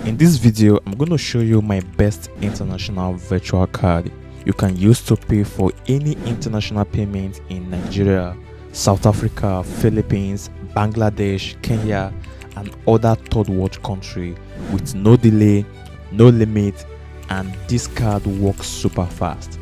In this video, I'm going to show you my best international virtual card you can use to pay for any international payment in Nigeria, South Africa, Philippines, Bangladesh, Kenya, and other third world country with no delay, no limit, and this card works super fast.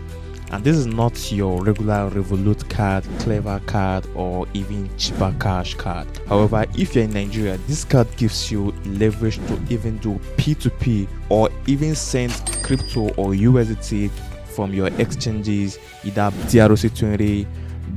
And this is not your regular Revolut card, Clever card, or even cheaper cash card. However, if you're in Nigeria, this card gives you leverage to even do P2P or even send crypto or USDT from your exchanges, either TRC20,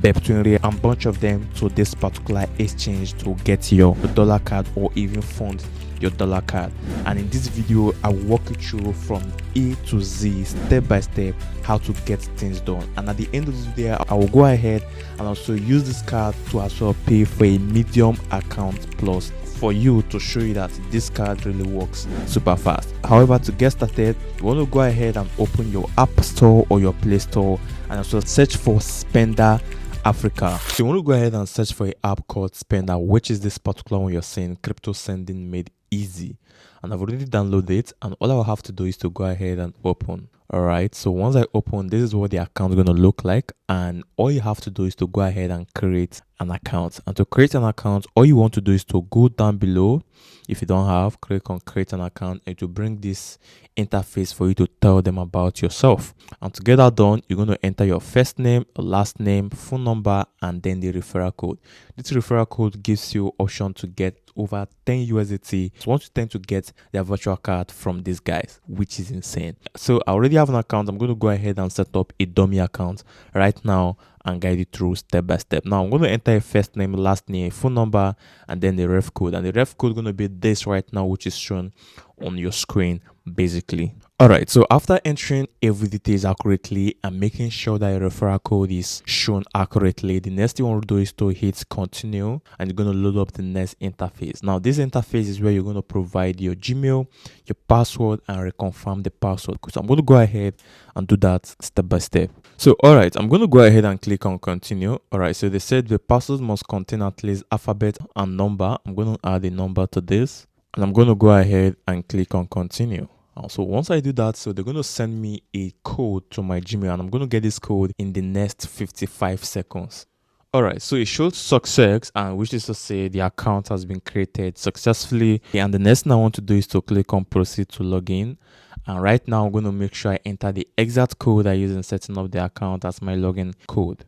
BEP20, and a bunch of them to this particular exchange to get your dollar card or even fund your dollar card. And in this video, I will walk you through from A to Z, step by step, how to get things done. And at the end of this video, I will go ahead and also use this card to as well pay for a medium account plus for you to show you that this card really works super fast. However, to get started, you want to go ahead and open your App Store or your Play Store and also search for Spender Africa. So you want to go ahead and search for an app called Spender, which is this particular one you're seeing, crypto sending made easy. And I've already downloaded it, and all I will have to do is to go ahead and open. Alright, so once I open, this is what the account is going to look like, and all you have to do is to go ahead and create an account. And to create an account, all you want to do is to go down below. If you don't have, click on create an account, and to bring this interface for you to tell them about yourself. And to get that done, you're going to enter your first name, last name, phone number, and then the referral code. This referral code gives you option to get over 10 USDT. So once you tend to get their virtual card from these guys, which is insane. So I already have an account. I'm going to go ahead and set up a dummy account right now and guide you through step by step. Now I'm going to enter a first name, last name, phone number, and then the ref code. And the ref code is going to be this right now, which is shown on your screen basically. All right, so after entering every details accurately and making sure that your referral code is shown accurately, the next thing you want to do is to hit continue, and you're going to load up the next interface. Now this interface is where you're going to provide your Gmail, your password, and reconfirm the password. So I'm going to go ahead and do that step by step. So all right, I'm going to go ahead and click on continue. All right, so they said the password must contain at least alphabet and number. I'm going to add a number to this, and I'm going to go ahead and click on continue. So once I do that, so they're going to send me a code to my Gmail, and I'm going to get this code in the next 55 seconds. All right, so it shows success, and which is to say the account has been created successfully. And the next thing I want to do is to click on proceed to login. And right now I'm going to make sure I enter the exact code I use in setting up the account as my login code.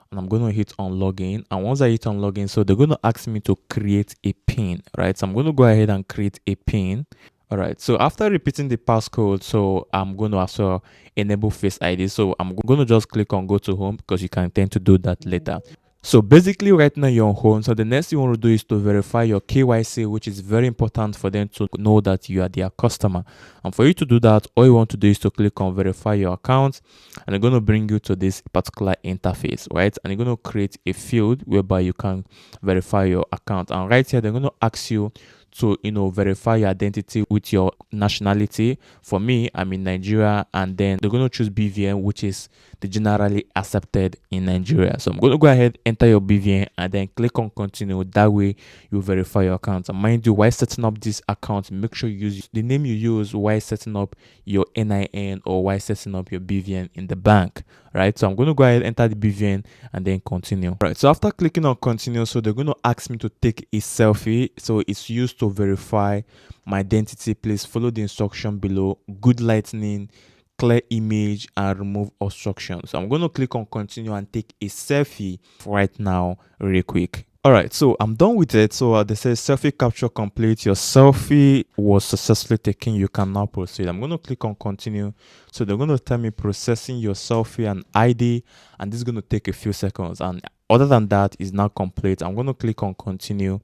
And I'm going to hit on login. And once I hit on login, so they're going to ask me to create a pin, right? So I'm going to go ahead and create a pin. All right, so after repeating the passcode, so I'm going to also enable Face ID. So I'm going to just click on go to home because you can tend to do that later. So basically right now you're on home. So the next thing you want to do is to verify your KYC, which is very important for them to know that you are their customer. And for you to do that, all you want to do is to click on verify your account, and they're going to bring you to this particular interface, right? And you're going to create a field whereby you can verify your account. And right here, they're going to ask you to verify your identity with your nationality. For me, I'm in Nigeria, and then they're going to choose BVN, which is the generally accepted in Nigeria. So I'm going to go ahead, enter your BVN, and then click on continue. That way you verify your account. And mind you, while setting up this account, make sure you use the name you use while setting up your NIN or while setting up your BVN in the bank, right? So I'm going to go ahead, enter the BVN, and then continue. Right, so after clicking on continue, so they're going to ask me to take a selfie. So it's used to verify my identity. Please follow the instruction below. Good lighting, clear image, and remove obstructions. So I'm going to click on continue and take a selfie right now really quick. All right, so I'm done with it. So they say selfie capture complete. Your selfie was successfully taken. You can now proceed. I'm going to click on continue. So they're going to tell me processing your selfie and ID, and this is going to take a few seconds. And other than that, is now complete. I'm going to click on continue,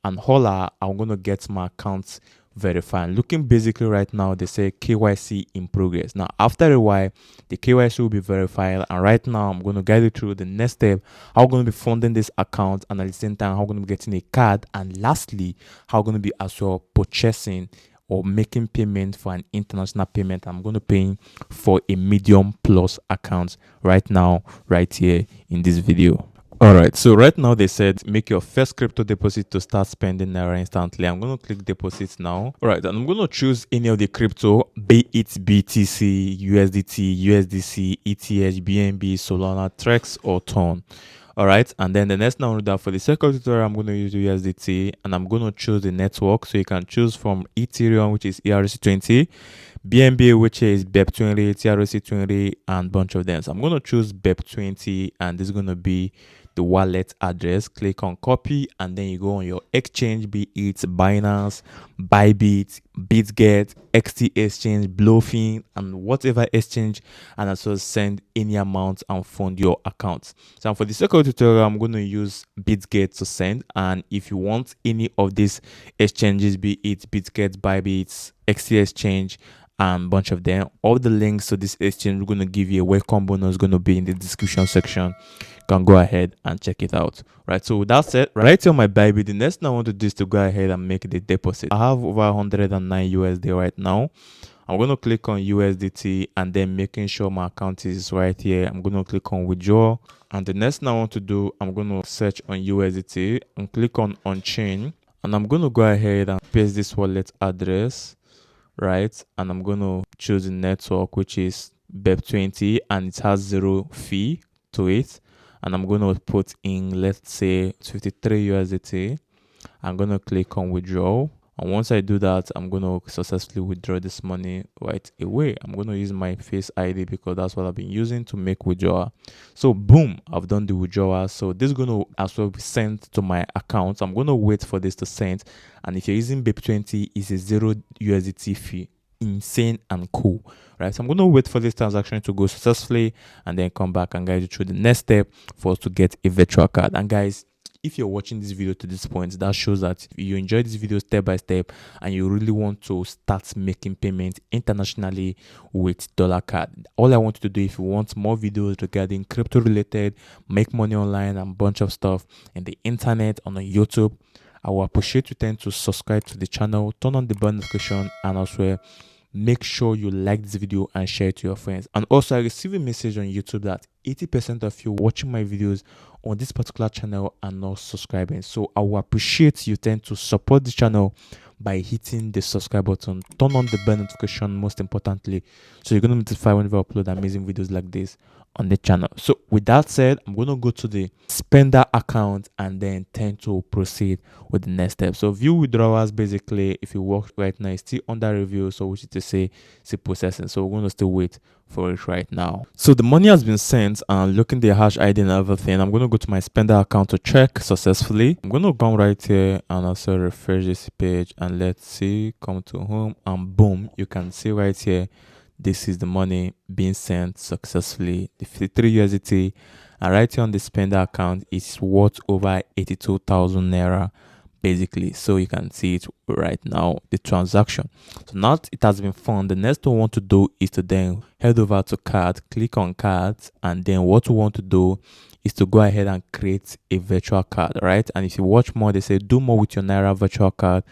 and holla, I'm going to get my account verified. Looking basically right now, they say KYC in progress. Now after a while, the KYC will be verified, and right now I'm going to guide you through the next step, how I'm going to be funding this account, and at the same time how I'm going to be getting a card, and lastly how I'm going to be as well purchasing or making payment for an international payment. I'm going to pay for a medium plus account right now, right here in this video. All right, so right now they said make your first crypto deposit to start spending Naira instantly. I'm going to click deposit now. All right, and I'm going to choose any of the crypto, be it BTC, USDT, USDC, ETH, BNB, Solana, Trex, or Ton. All right, and then the next now that for the second tutorial, I'm going to use USDT, and I'm going to choose the network. So you can choose from Ethereum, which is ERC20, BNB, which is BEP20, TRC20, and bunch of them. So I'm going to choose BEP20, and this is going to be the wallet address. Click on copy, and then you go on your exchange, be it Binance, Bybit, BitGet, XT exchange, Bluefin, and whatever exchange, and also send any amount and fund your account. So for the second tutorial, I'm going to use BitGet to send, and if you want any of these exchanges, be it BitGet, Bybit, XT exchange, and bunch of them, all the links to this exchange, we're going to give you a welcome bonus, going to be in the description section. You can go ahead and check it out. Right, so that's it. Right here on my Bybit, the next thing I want to do is to go ahead and make the deposit. I have over 109 USD right now. I'm going to click on USDT, and then making sure my account is right here. I'm going to click on withdraw, and the next thing I want to do, I'm going to search on USDT and click on chain, and I'm going to go ahead and paste this wallet address, right? And I'm going to choose the network, which is BEP20, and it has 0 fee to it. And I'm going to put in, let's say, 53 USDT. I'm going to click on withdraw. And once I do that, I'm going to successfully withdraw this money right away. I'm going to use my Face ID because that's what I've been using to make withdrawal. So boom, I've done the withdrawal. So this is going to as well be sent to my account. I'm going to wait for this to send. And if you're using BEP20, it's a 0 USDT fee. Insane and cool, right? So I'm going to wait for this transaction to go successfully and then come back and guide you through the next step for us to get a virtual card. And guys, if you're watching this video to this point, that shows that you enjoy this video step by step and you really want to start making payments internationally with dollar card. All I want you to do, if you want more videos regarding crypto related, make money online and bunch of stuff in the internet on YouTube, I will appreciate you tend to subscribe to the channel, turn on the bell notification, and also make sure you like this video and share it to your friends. And also, I received a message on YouTube that 80% of you watching my videos on this particular channel are not subscribing. So I will appreciate you tend to support the channel by hitting the subscribe button, turn on the bell notification most importantly, so you're going to be notified whenever I upload amazing videos like this on the channel. So with that said, I'm going to go to the spender account and then tend to proceed with the next step. So view withdrawals, basically, if you work right now, it's still under review, so which is to say it's processing. So we're going to still wait for it right now. So the money has been sent, and looking the hash ID and everything, I'm going to go to my spender account to check successfully. I'm going to come right here and also refresh this page, and let's see, come to home, and boom, you can see right here, this is the money being sent successfully, the 53 USDT, and right here on the spender account, it's worth over 82,000 Naira, basically. So you can see it right now, the transaction. So now it has been found, the next thing we want to do is to then head over to card, click on cards, and then what we want to do is to go ahead and create a virtual card, right? And if you watch more, they say do more with your Naira virtual card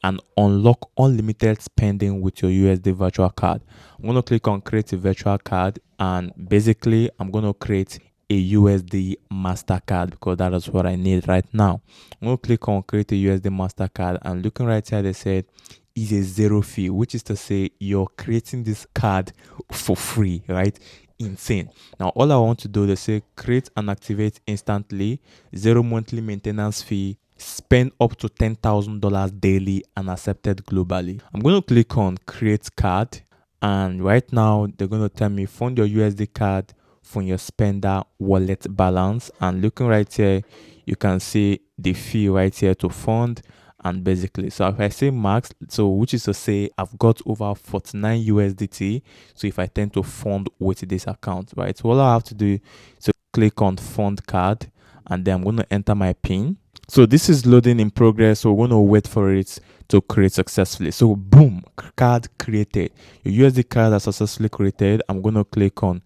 and unlock unlimited spending with your USD virtual card. I'm going to click on create a virtual card, and basically I'm going to create a USD MasterCard because that is what I need right now. I'm going to click on create a USD MasterCard, and looking right here, they said is a 0 fee, which is to say you're creating this card for free, right? Insane. Now all I want to do, they say create and activate instantly, 0 monthly maintenance fee, spend up to $10,000 daily, and accepted globally. I'm going to click on create card, and right now they're going to tell me fund your USD card from your spender wallet balance. And looking right here, you can see the fee right here to fund. And basically, so if I say max, so which is to say I've got over 49 USDT, so if I tend to fund with this account, right, so all I have to do is click on fund card, and then I'm going to enter my pin. So this is loading in progress, so we're going to wait for it to create successfully. So boom, card created. Your USD card is successfully created. I'm going to click on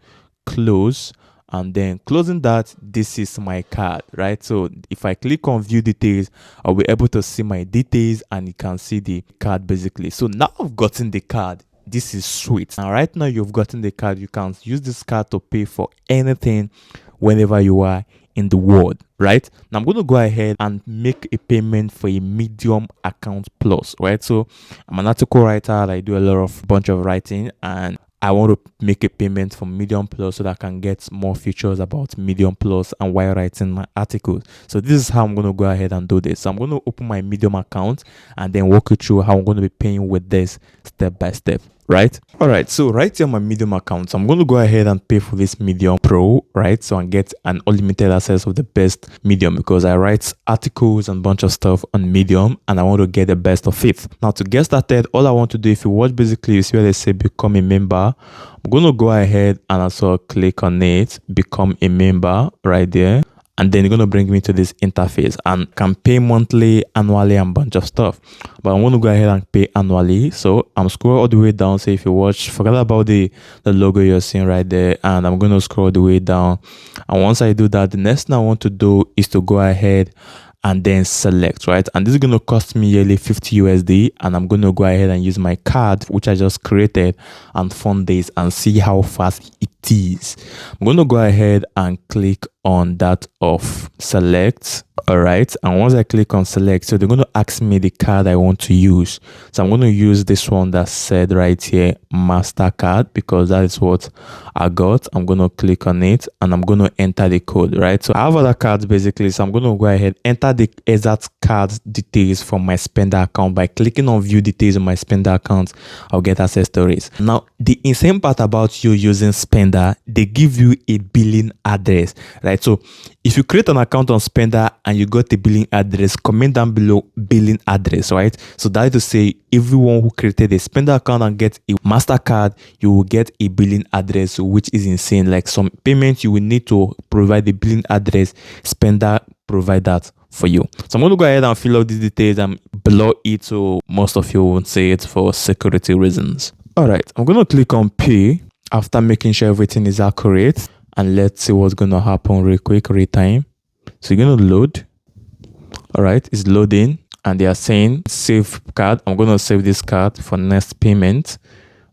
close, and then closing that, this is my card, right? So if I click on view details, I'll be able to see my details, and you can see the card basically. So now I've gotten the card. This is sweet. Now right now you've gotten the card, you can use this card to pay for anything whenever you are in the world, right? Now I'm going to go ahead and make a payment for a Medium account plus, right? So I'm an article writer. I do a lot of bunch of writing, and I want to make a payment for Medium Plus so that I can get more features about Medium Plus and while writing my articles. So this is how I'm going to go ahead and do this. So I'm going to open my Medium account and then walk you through how I'm going to be paying with this step by step. Right? All right. So right here on my Medium account, so I'm going to go ahead and pay for this Medium Pro, right? So I get an unlimited access of the best Medium because I write articles and a bunch of stuff on Medium and I want to get the best of it. Now to get started, all I want to do, if you watch basically, you see where they say become a member. I'm going to go ahead and also click on it, become a member right there. And then you're going to bring me to this interface and can pay monthly, annually, and bunch of stuff. But I want to go ahead and pay annually. So I'm scrolling all the way down. So if you watch, forget about the logo you're seeing right there. And I'm going to scroll the way down. And once I do that, the next thing I want to do is to go ahead and then select, right? And this is going to cost me yearly 50 USD. And I'm going to go ahead and use my card, which I just created, and fund this and see how fast it is. I'm going to go ahead and click on that of select. All right. And once I click on select, so they're going to ask me the card I want to use. So I'm going to use this one that said right here, MasterCard, because that is what I got. I'm going to click on it and I'm going to enter the code, right? So I have other cards basically. So I'm going to go ahead, enter the exact card details from my spender account. By clicking on view details on my spender account, I'll get access to it. Now, the insane part about you using spender, they give you a billing address, right? So if you create an account on spender and you got a billing address, comment down below billing address, right? So that is to say, everyone who created a spender account and get a MasterCard, you will get a billing address, which is insane. Like some payments, you will need to provide the billing address. Spender provide that for you. So I'm going to go ahead and fill out these details and below it, so most of you won't say it for security reasons. All right, I'm going to click on pay after making sure everything is accurate. And let's see what's going to happen real quick, real time. So you're going to load. All right, it's loading. And they are saying save card. I'm going to save this card for next payment.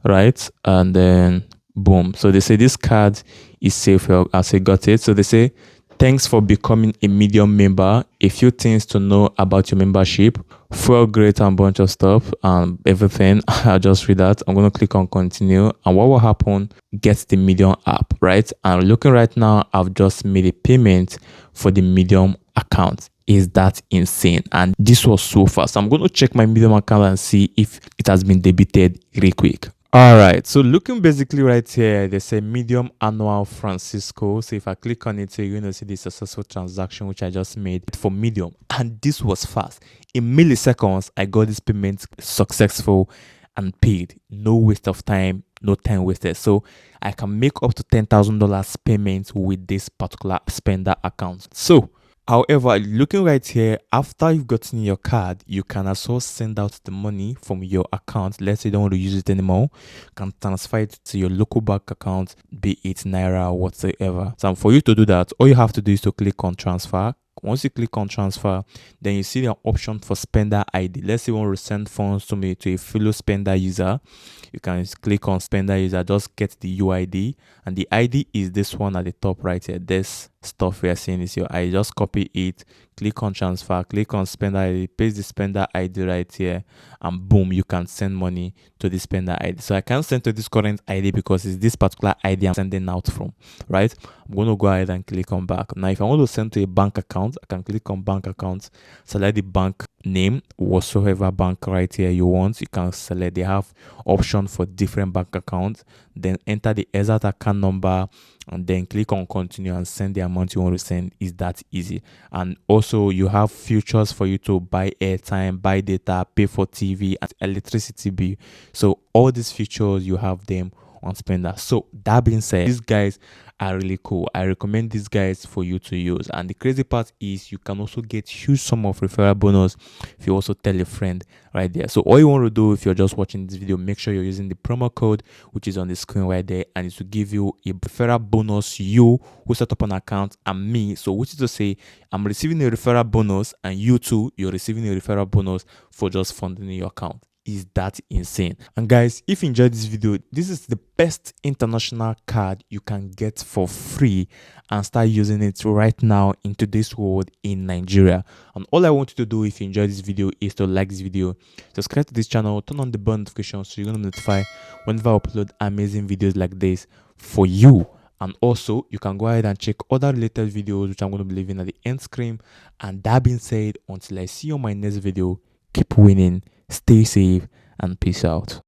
Right. And then boom. So they say this card is safe as I got it. So they say, thanks for becoming a Medium member. A few things to know about your membership. Fuel great and bunch of stuff and everything. I'll just read that. I'm going to click on continue. And what will happen? Get the Medium app, right? And looking right now, I've just made a payment for the Medium account. Is that insane? And this was so fast. I'm going to check my Medium account and see if it has been debited real quick. All right, so looking basically right here, they say Medium annual Francisco. So if I click on it, so you're going to see the successful transaction which I just made for Medium. And this was fast. In milliseconds, I got this payment successful and paid. No waste of time, no time wasted. So I can make up to $10,000 payments with this particular spender account. So however, looking right here, after you've gotten your card, you can also send out the money from your account. Let's say you don't want to use it anymore. You can transfer it to your local bank account, be it Naira or whatsoever. So for you to do that, all you have to do is to click on transfer. Once you click on transfer, then you see the option for spender ID. Let's say you want to send funds to a fellow spender user. You can click on spender user, just get the UID, and the ID is this one at the top right here. This stuff we are seeing is your ID. Just copy it, click on transfer, click on spender ID, paste the spender ID right here, and boom, you can send money to the spender ID. So I can't send to this current ID because it's this particular ID I'm sending out from, right? I'm going to go ahead and click on back. Now, if I want to send to a bank account, I can click on bank account, select the bank name, whatsoever bank right here you want. You can select, they have option for different bank accounts, then enter the exact account number and then click on continue and send the amount you want to send. Is that easy? And also you have features for you to buy airtime, buy data, pay for TV and electricity bill. So all these features, you have them on spender. So that being said, these guys are really cool. I recommend these guys for you to use. And the crazy part is you can also get huge sum of referral bonus if you also tell a friend right there. So all you want to do, if you're just watching this video, make sure you're using the promo code which is on the screen right there, and it will give you a referral bonus, you who set up an account and me. So which is to say, I'm receiving a referral bonus and you too, you're receiving a referral bonus for just funding your account. is that insane. And guys, if you enjoyed this video, this is the best international card you can get for free and start using it right now in today's world in Nigeria. And all I want you to do if you enjoyed this video is to like this video, subscribe to this channel, turn on the bell notification so you're gonna be notified whenever I upload amazing videos like this for you. And also you can go ahead and check other related videos which I'm going to be leaving at the end screen. And that being said, until I see you on my next video, keep winning, stay safe, and peace out.